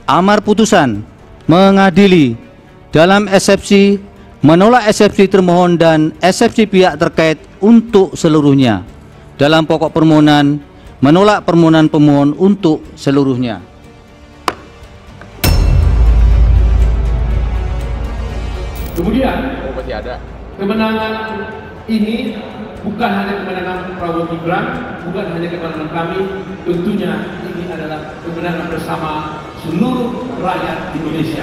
Amar putusan mengadili dalam eksepsi, menolak eksepsi termohon dan eksepsi pihak terkait untuk seluruhnya. Dalam pokok permohonan, menolak permohonan pemohon untuk seluruhnya. Kemudian, kemenangan ini bukan hanya kemenangan Prabowo Gibran, bukan hanya kemenangan kami, tentunya ini adalah kemenangan bersama seluruh rakyat Indonesia.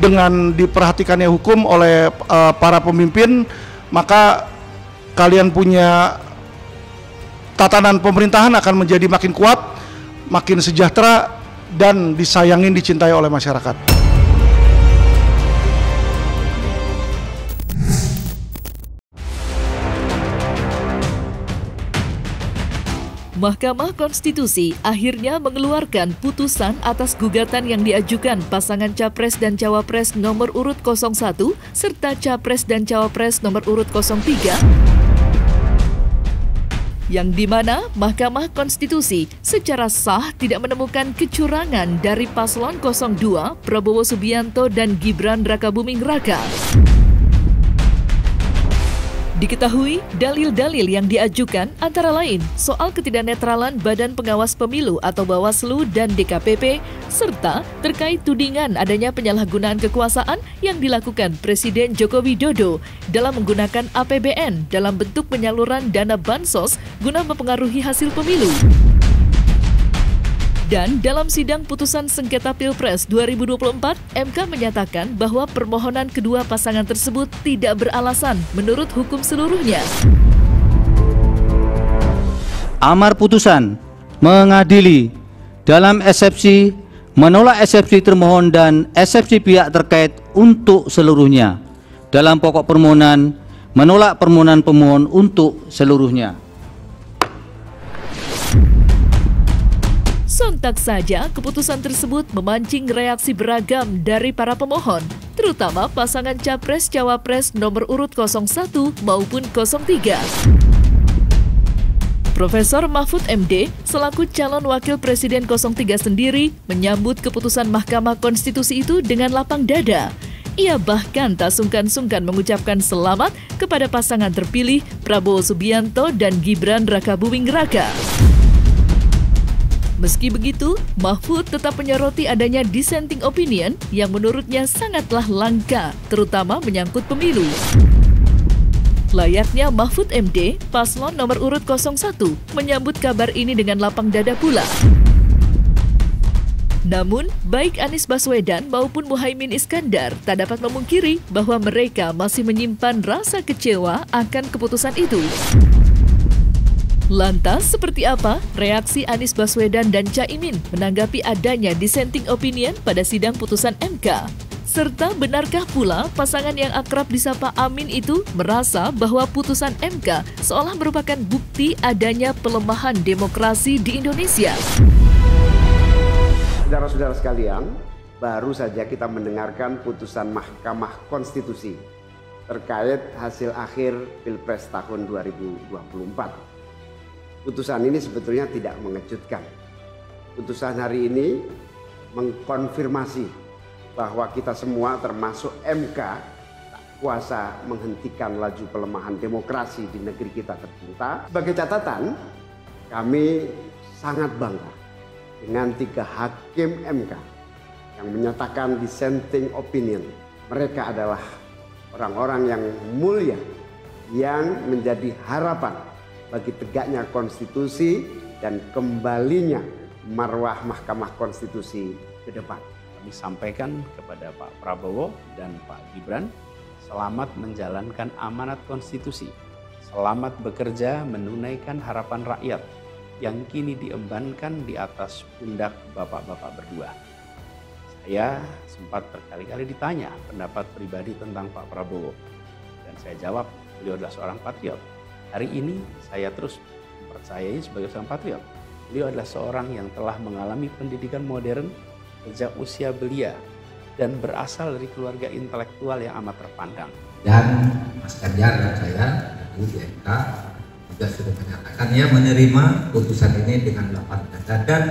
Dengan diperhatikannya hukum oleh para pemimpin, maka kalian punya tatanan pemerintahan akan menjadi makin kuat, makin sejahtera, dan disayangin, dicintai oleh masyarakat. Mahkamah Konstitusi akhirnya mengeluarkan putusan atas gugatan yang diajukan pasangan Capres dan Cawapres nomor urut 01 serta Capres dan Cawapres nomor urut 03, yang dimana Mahkamah Konstitusi secara sah tidak menemukan kecurangan dari paslon 02 Prabowo Subianto dan Gibran Rakabuming Raka. Diketahui, dalil-dalil yang diajukan antara lain soal ketidaknetralan Badan Pengawas Pemilu atau Bawaslu dan DKPP, serta terkait tudingan adanya penyalahgunaan kekuasaan yang dilakukan Presiden Joko Widodo dalam menggunakan APBN dalam bentuk penyaluran dana bansos guna mempengaruhi hasil pemilu. Dan dalam sidang putusan sengketa Pilpres 2024, MK menyatakan bahwa permohonan kedua pasangan tersebut tidak beralasan menurut hukum seluruhnya. Amar putusan mengadili dalam eksepsi, menolak eksepsi termohon dan eksepsi pihak terkait untuk seluruhnya. Dalam pokok permohonan, menolak permohonan pemohon untuk seluruhnya. Sontak saja keputusan tersebut memancing reaksi beragam dari para pemohon, terutama pasangan Capres-Cawapres nomor urut 01 maupun 03. Profesor Mahfud MD selaku calon wakil Presiden 03 sendiri menyambut keputusan Mahkamah Konstitusi itu dengan lapang dada. Ia bahkan tak sungkan-sungkan mengucapkan selamat kepada pasangan terpilih Prabowo Subianto dan Gibran Rakabuming Raka. Meski begitu, Mahfud tetap menyoroti adanya dissenting opinion yang menurutnya sangatlah langka, terutama menyangkut pemilu. Layaknya Mahfud MD, paslon nomor urut 01 menyambut kabar ini dengan lapang dada pula. Namun, baik Anies Baswedan maupun Muhaimin Iskandar tak dapat memungkiri bahwa mereka masih menyimpan rasa kecewa akan keputusan itu. Lantas, seperti apa reaksi Anies Baswedan dan Caimin menanggapi adanya dissenting opinion pada sidang putusan MK? Serta benarkah pula pasangan yang akrab disapa Amin itu merasa bahwa putusan MK seolah merupakan bukti adanya pelemahan demokrasi di Indonesia? Saudara-saudara sekalian, baru saja kita mendengarkan putusan Mahkamah Konstitusi terkait hasil akhir Pilpres tahun 2024. Putusan ini sebetulnya tidak mengejutkan. Putusan hari ini mengkonfirmasi bahwa kita semua termasuk MK tak kuasa menghentikan laju pelemahan demokrasi di negeri kita tercinta. Sebagai catatan, kami sangat bangga dengan 3 hakim MK yang menyatakan dissenting opinion. Mereka adalah orang-orang yang mulia yang menjadi harapan bagi tegaknya konstitusi dan kembalinya marwah Mahkamah Konstitusi ke depan. Kami sampaikan kepada Pak Prabowo dan Pak Gibran, selamat menjalankan amanat konstitusi, selamat bekerja menunaikan harapan rakyat yang kini diembankan di atas pundak bapak-bapak berdua. Saya sempat berkali-kali ditanya pendapat pribadi tentang Pak Prabowo, dan saya jawab, beliau adalah seorang patriot. Hari ini saya terus mempercayai sebagai seorang patriot. Beliau adalah seorang yang telah mengalami pendidikan modern sejak usia belia dan berasal dari keluarga intelektual yang amat terpandang. Dan Mas Ganjar dan saya di MK juga sudah menyatakan ia menerima putusan ini dengan lapang dada. dan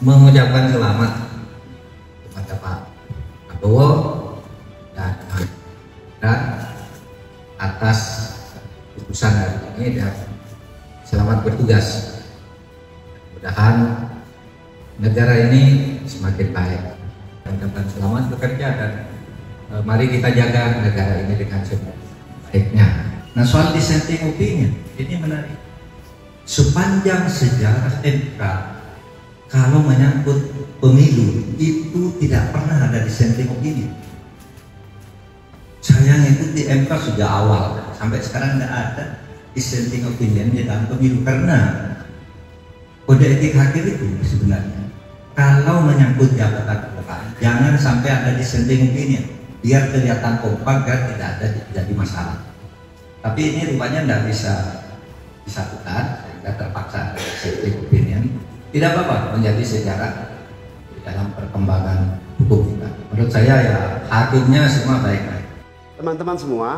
mengucapkan selamat kepada Pak Prabowo dan atas putusan hari ini, dan selamat bertugas. Mudah-mudahan negara ini semakin baik. Dan selamat bekerja, dan mari kita jaga negara ini dengan sebaik-baiknya. Nah, soal dissenting opinion ini menarik. Sepanjang sejarah MK, kalau menyangkut pemilu itu tidak pernah ada dissenting opinion. Saya ngikuti MK sejak awal sampai sekarang tidak ada dissenting opinion di dalam pemilu, karena kode etik hakim itu sebenarnya kalau menyangkut jabatan kekuasaan jangan sampai ada dissenting opinion, biar kelihatan kompak dan tidak ada jadi masalah. Tapi ini rupanya tidak bisa disatukan sehingga terpaksa ada dissenting opinion. Tidak apa-apa, menjadi sejarah di dalam perkembangan hukum kita. Menurut saya ya hakimnya semua baik-baik. Teman-teman semua,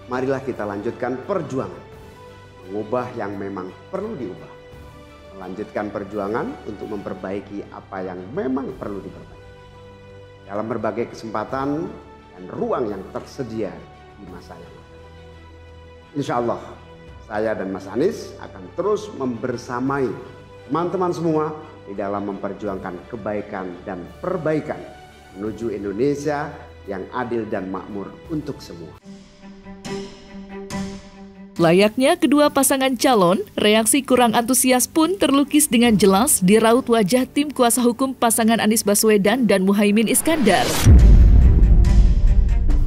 marilah kita lanjutkan perjuangan, mengubah yang memang perlu diubah, melanjutkan perjuangan untuk memperbaiki apa yang memang perlu diperbaiki dalam berbagai kesempatan dan ruang yang tersedia di masa yang akan. Insya Allah, saya dan Mas Anies akan terus membersamai teman-teman semua di dalam memperjuangkan kebaikan dan perbaikan menuju Indonesia yang adil dan makmur untuk semua. Layaknya kedua pasangan calon, reaksi kurang antusias pun terlukis dengan jelas di raut wajah tim kuasa hukum pasangan Anies Baswedan dan Muhaimin Iskandar.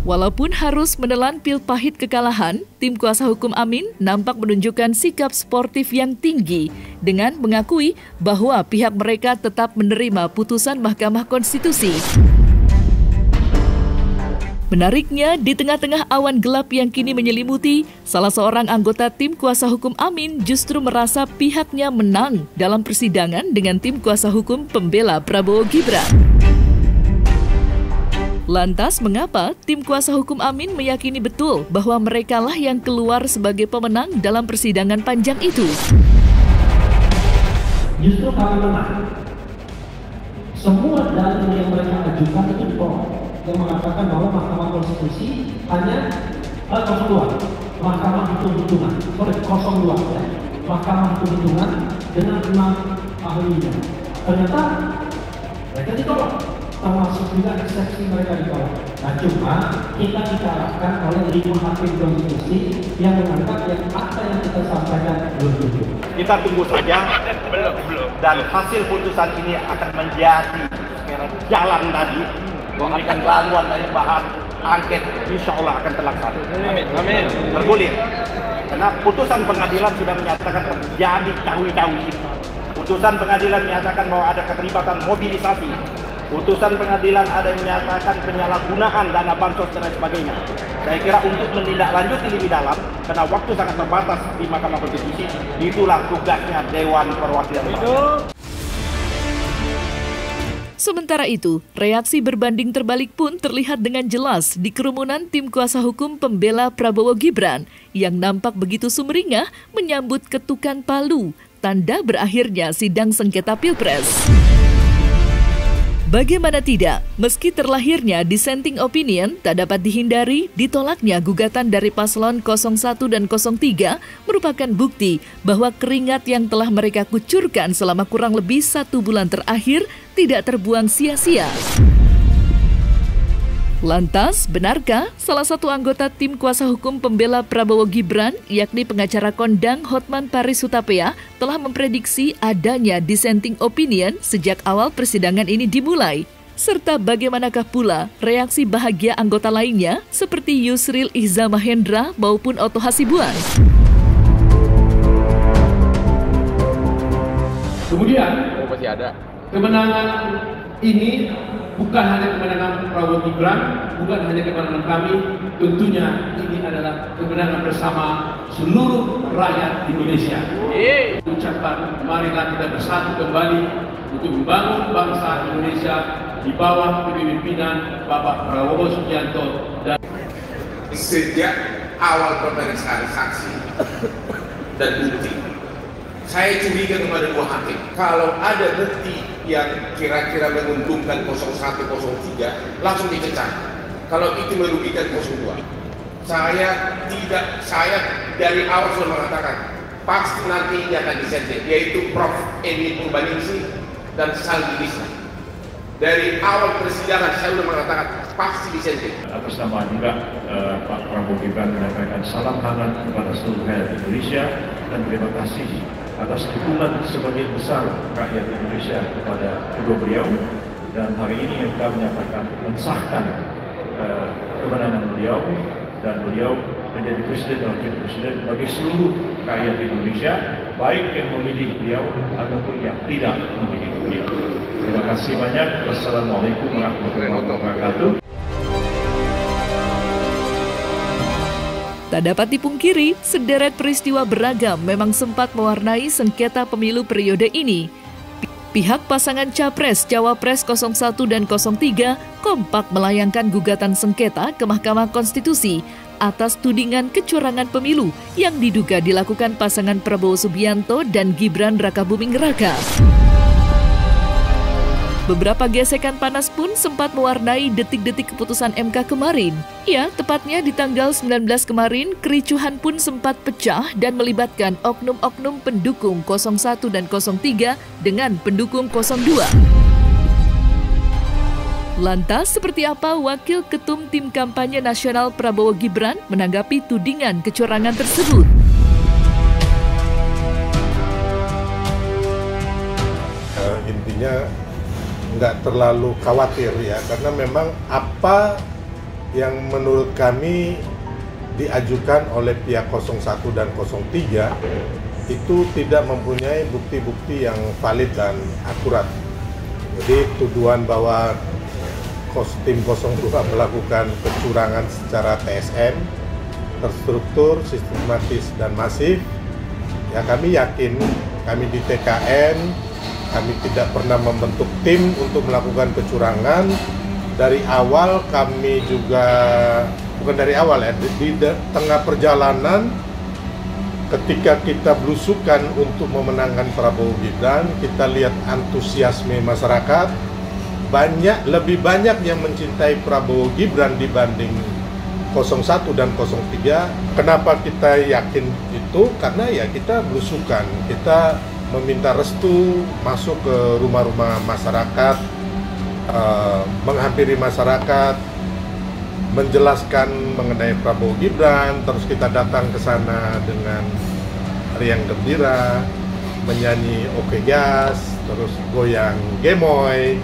Walaupun harus menelan pil pahit kekalahan, tim kuasa hukum Amin nampak menunjukkan sikap sportif yang tinggi dengan mengakui bahwa pihak mereka tetap menerima putusan Mahkamah Konstitusi. Menariknya, di tengah-tengah awan gelap yang kini menyelimuti, salah seorang anggota tim kuasa hukum Amin justru merasa pihaknya menang dalam persidangan dengan tim kuasa hukum pembela Prabowo Gibran. Lantas, mengapa tim kuasa hukum Amin meyakini betul bahwa merekalah yang keluar sebagai pemenang dalam persidangan panjang itu? Justru kami menang. Semua dalil yang mereka ajukan itu ditolak, yang mengatakan bahwa Mahkamah Konstitusi hanya 02, Mahkamah Hitung-Hitungan, 02 ya, Mahkamah Hitung-Hitungan dengan 6 ahlinya. Ternyata mereka ditolak, termasuk juga eksepsi mereka ditolak. Nah, cuma kita dikalahkan oleh 5 hakim konstitusi yang menganggap yang apa yang kita sampaikan belum cukup. Kita tunggu saja, dan hasil putusan ini akan menjadi jalan tadi, memberikan bantuan dari bahan angket, insya Allah akan terlaksana. Amin. Bergulir. Karena putusan pengadilan sudah menyatakan terjadi cawi-cawi. Putusan pengadilan menyatakan bahwa ada keterlibatan mobilisasi. Putusan pengadilan ada yang menyatakan penyalahgunaan dana bansos dan lain sebagainya. Saya kira untuk menindaklanjuti lebih dalam, karena waktu sangat terbatas di Mahkamah Konstitusi, itulah tugasnya Dewan Perwakilan Rakyat. Sementara itu, reaksi berbanding terbalik pun terlihat dengan jelas di kerumunan tim kuasa hukum pembela Prabowo Gibran yang nampak begitu sumringah menyambut ketukan palu, tanda berakhirnya sidang sengketa Pilpres. Bagaimana tidak, meski terlahirnya dissenting opinion, tak dapat dihindari ditolaknya gugatan dari paslon 01 dan 03 merupakan bukti bahwa keringat yang telah mereka kucurkan selama kurang lebih 1 bulan terakhir tidak terbuang sia-sia. Lantas, benarkah salah satu anggota tim kuasa hukum pembela Prabowo Gibran, yakni pengacara kondang Hotman Paris Hutapea, telah memprediksi adanya dissenting opinion sejak awal persidangan ini dimulai? Serta bagaimanakah pula reaksi bahagia anggota lainnya seperti Yusril Ihza Mahendra maupun Otto Hasibuan? Kemudian, masih ada. Kemenangan ini bukan hanya kemenangan Prabowo Gibran, bukan hanya kemenangan kami, tentunya ini adalah kemenangan bersama seluruh rakyat Indonesia. Ucapkan, marilah kita bersatu kembali untuk membangun bangsa Indonesia di bawah kepemimpinan Bapak Prabowo Subianto. Dan sejak awal pemeriksaan saksi dan bukti Saya curiga kepada dua hakim. Kalau ada bukti yang kira-kira menguntungkan 01, 03, langsung dicecah. Kalau itu merugikan 02. Saya dari awal sudah mengatakan pasti nanti ini akan disentil, yaitu Prof. Edi Purbaningsih dan Saldi Lisna. Dari awal persidangan saya sudah mengatakan pasti disentil. Atas nama juga Pak Prabowo Gibran menyampaikan salam hangat kepada seluruh rakyat Indonesia dan terima kasih atas dukungan sebagian besar rakyat Indonesia kepada kedua beliau, dan hari ini kita menyampaikan mensahkan kemenangan beliau, dan beliau menjadi presiden dan wakil presiden bagi seluruh rakyat Indonesia, baik yang memilih beliau ataupun yang tidak memilih beliau. Terima kasih banyak. Wassalamualaikum warahmatullahi wabarakatuh. Tak dapat dipungkiri, sederet peristiwa beragam memang sempat mewarnai sengketa pemilu periode ini. Pihak pasangan Capres, Cawapres 01 dan 03 kompak melayangkan gugatan sengketa ke Mahkamah Konstitusi atas tudingan kecurangan pemilu yang diduga dilakukan pasangan Prabowo Subianto dan Gibran Rakabuming Raka. Beberapa gesekan panas pun sempat mewarnai detik-detik keputusan MK kemarin. Ya, tepatnya di tanggal 19 kemarin, kericuhan pun sempat pecah dan melibatkan oknum-oknum pendukung 01 dan 03 dengan pendukung 02. Lantas, seperti apa Wakil Ketum Tim Kampanye Nasional Prabowo Gibran menanggapi tudingan kecurangan tersebut? Intinya nggak terlalu khawatir ya, karena memang apa yang menurut kami diajukan oleh pihak 01 dan 03 itu tidak mempunyai bukti-bukti yang valid dan akurat. Jadi tuduhan bahwa tim 02 melakukan kecurangan secara TSM, terstruktur, sistematis, dan masif, ya kami yakin, kami di TKN, kami tidak pernah membentuk tim untuk melakukan kecurangan. Dari awal kami juga, bukan dari awal ya, di tengah perjalanan ketika kita belusukan untuk memenangkan Prabowo Gibran, kita lihat antusiasme masyarakat, lebih banyak yang mencintai Prabowo Gibran dibanding 01 dan 03. Kenapa kita yakin itu? Karena ya kita belusukan, kita meminta restu, masuk ke rumah-rumah masyarakat, menghampiri masyarakat, menjelaskan mengenai Prabowo Gibran. Terus kita datang ke sana dengan riang gembira, menyanyi Oke Gas, terus goyang gemoy,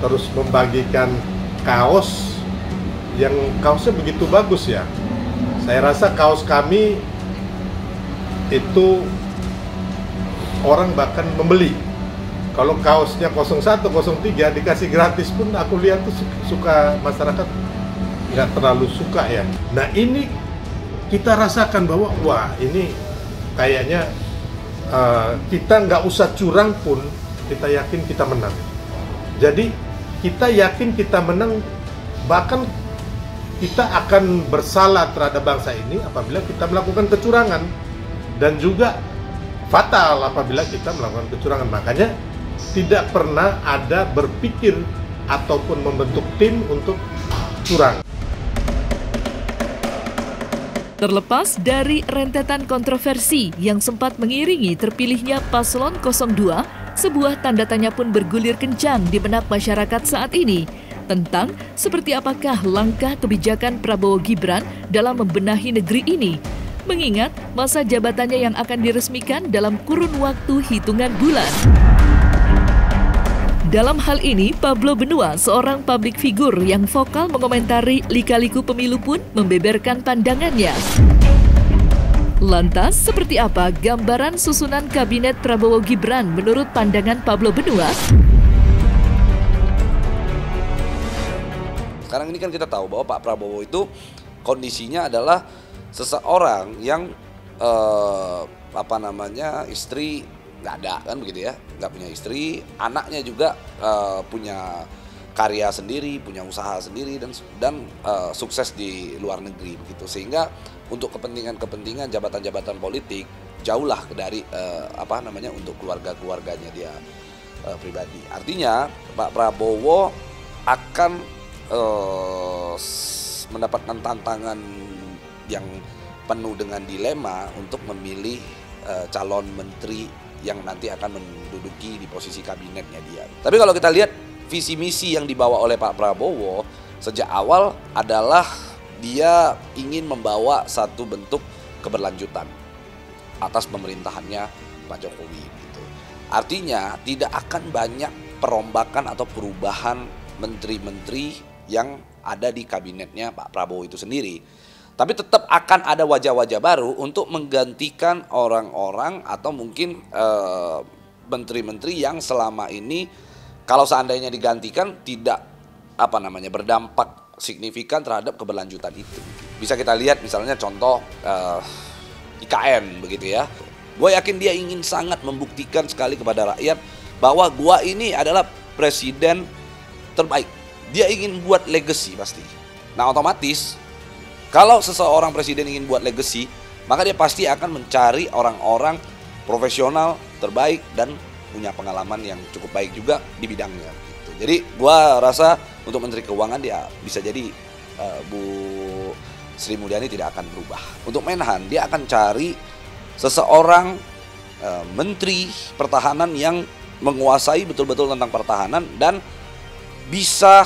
terus membagikan kaos yang kaosnya begitu bagus ya. Saya rasa kaos kami itu orang bahkan membeli. Kalau kaosnya 01, 03 dikasih gratis pun aku lihat tuh suka, masyarakat nggak terlalu suka ya. Nah ini kita rasakan bahwa wah ini kayaknya kita nggak usah curang pun kita yakin kita menang. Jadi kita yakin kita menang, bahkan kita akan bersalah terhadap bangsa ini apabila kita melakukan kecurangan, dan juga fatal apabila kita melakukan kecurangan. Makanya tidak pernah ada berpikir ataupun membentuk tim untuk curang. Terlepas dari rentetan kontroversi yang sempat mengiringi terpilihnya paslon 02, sebuah tanda tanya pun bergulir kencang di benak masyarakat saat ini tentang seperti apakah langkah kebijakan Prabowo Gibran dalam membenahi negeri ini, mengingat masa jabatannya yang akan diresmikan dalam kurun waktu hitungan bulan. Dalam hal ini, Pablo Benua, seorang publik figur yang vokal mengomentari lika-liku pemilu pun membeberkan pandangannya. Lantas, seperti apa gambaran susunan kabinet Prabowo Gibran menurut pandangan Pablo Benua? Sekarang ini kan kita tahu bahwa Pak Prabowo itu kondisinya adalah seseorang yang istri nggak ada kan begitu ya, nggak punya istri, anaknya juga punya karya sendiri, punya usaha sendiri dan sukses di luar negeri begitu, sehingga untuk kepentingan jabatan-jabatan politik jauh lah dari untuk keluarganya dia pribadi. Artinya Pak Prabowo akan mendapatkan tantangan yang penuh dengan dilema untuk memilih calon menteri yang nanti akan menduduki di posisi kabinetnya dia. Tapi kalau kita lihat visi misi yang dibawa oleh Pak Prabowo sejak awal adalah dia ingin membawa satu bentuk keberlanjutan atas pemerintahannya Pak Jokowi gitu. Artinya tidak akan banyak perombakan atau perubahan menteri-menteri yang ada di kabinetnya Pak Prabowo itu sendiri. Tapi tetap akan ada wajah-wajah baru untuk menggantikan orang-orang atau mungkin menteri-menteri yang selama ini kalau seandainya digantikan tidak berdampak signifikan terhadap keberlanjutan itu. Bisa kita lihat misalnya contoh IKN begitu ya. Gue yakin dia ingin sangat membuktikan sekali kepada rakyat bahwa gue ini adalah presiden terbaik. Dia ingin buat legacy pasti. Nah otomatis kalau seseorang presiden ingin buat legacy, maka dia pasti akan mencari orang-orang profesional terbaik dan punya pengalaman yang cukup baik juga di bidangnya. Gitu. Jadi gua rasa untuk Menteri Keuangan dia bisa jadi Bu Sri Mulyani tidak akan berubah. Untuk Menhan dia akan cari seseorang Menteri Pertahanan yang menguasai betul-betul tentang pertahanan dan bisa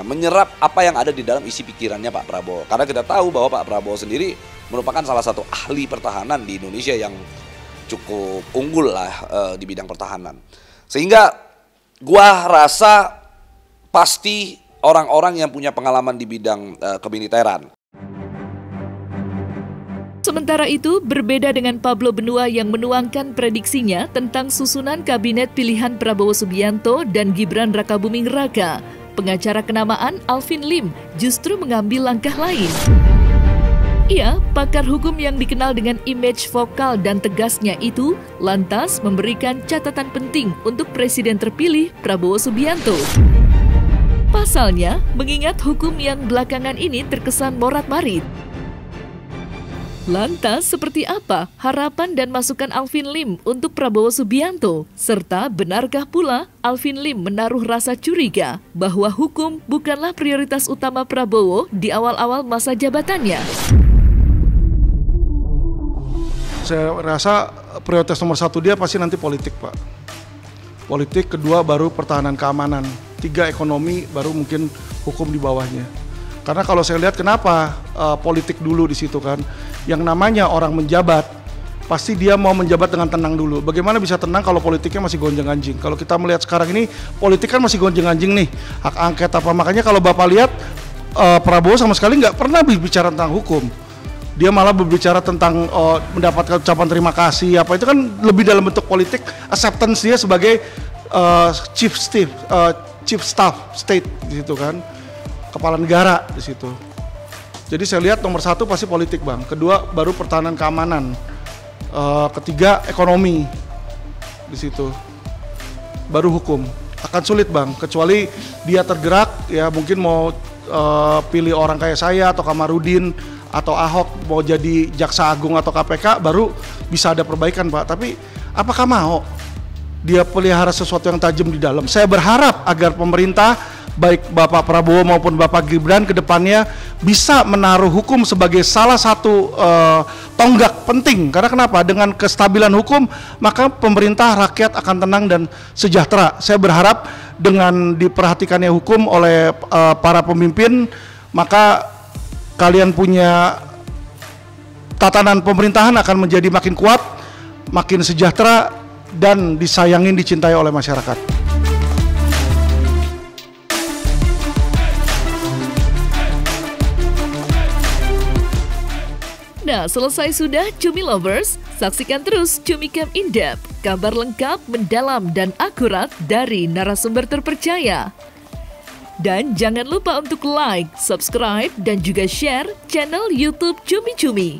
menyerap apa yang ada di dalam isi pikirannya Pak Prabowo. Karena kita tahu bahwa Pak Prabowo sendiri merupakan salah satu ahli pertahanan di Indonesia yang cukup unggul lah di bidang pertahanan. Sehingga gua rasa pasti orang-orang yang punya pengalaman di bidang kemiliteran. Sementara itu, berbeda dengan Pablo Benua yang menuangkan prediksinya tentang susunan kabinet pilihan Prabowo Subianto dan Gibran Rakabuming Raka, pengacara kenamaan Alvin Lim justru mengambil langkah lain. Ia, pakar hukum yang dikenal dengan image vokal dan tegasnya itu, lantas memberikan catatan penting untuk Presiden terpilih Prabowo Subianto. Pasalnya, mengingat hukum yang belakangan ini terkesan morat-marit. Lantas, seperti apa harapan dan masukan Alvin Lim untuk Prabowo Subianto? Serta benarkah pula Alvin Lim menaruh rasa curiga bahwa hukum bukanlah prioritas utama Prabowo di awal-awal masa jabatannya? Saya rasa prioritas nomor 1 dia pasti nanti politik, Pak. Politik, kedua baru pertahanan keamanan, 3 ekonomi, baru mungkin hukum di bawahnya. Karena kalau saya lihat kenapa politik dulu di situ kan, yang namanya orang menjabat, pasti dia mau menjabat dengan tenang dulu. Bagaimana bisa tenang kalau politiknya masih gonjang-ganjing? Kalau kita melihat sekarang ini, politik kan masih gonjang-ganjing nih, hak angket apa. Makanya kalau Bapak lihat, Prabowo sama sekali nggak pernah berbicara tentang hukum. Dia malah berbicara tentang mendapatkan ucapan terima kasih, apa itu kan lebih dalam bentuk politik, acceptance dia sebagai chief staff state di situ kan. Kepala negara di situ. Jadi saya lihat nomor 1 pasti politik, Bang. Kedua baru pertahanan keamanan. Ketiga ekonomi di situ. Baru hukum. Akan sulit, Bang. Kecuali dia tergerak, ya mungkin mau pilih orang kayak saya atau Kamarudin atau Ahok mau jadi Jaksa Agung atau KPK, baru bisa ada perbaikan, Pak. Tapi apakah mau dia pelihara sesuatu yang tajam di dalam? Saya berharap agar pemerintah baik Bapak Prabowo maupun Bapak Gibran ke depannya bisa menaruh hukum sebagai salah satu tonggak penting. Karena kenapa? Dengan kestabilan hukum, maka pemerintah, rakyat akan tenang dan sejahtera. Saya berharap dengan diperhatikannya hukum oleh para pemimpin, maka kalian punya tatanan pemerintahan akan menjadi makin kuat, makin sejahtera, dan disayangin, dicintai oleh masyarakat. Nah, selesai sudah Cumi Lovers? Saksikan terus Cumi Camp In-Depth, kabar lengkap, mendalam, dan akurat dari narasumber terpercaya. Dan jangan lupa untuk like, subscribe, dan juga share channel YouTube Cumi Cumi.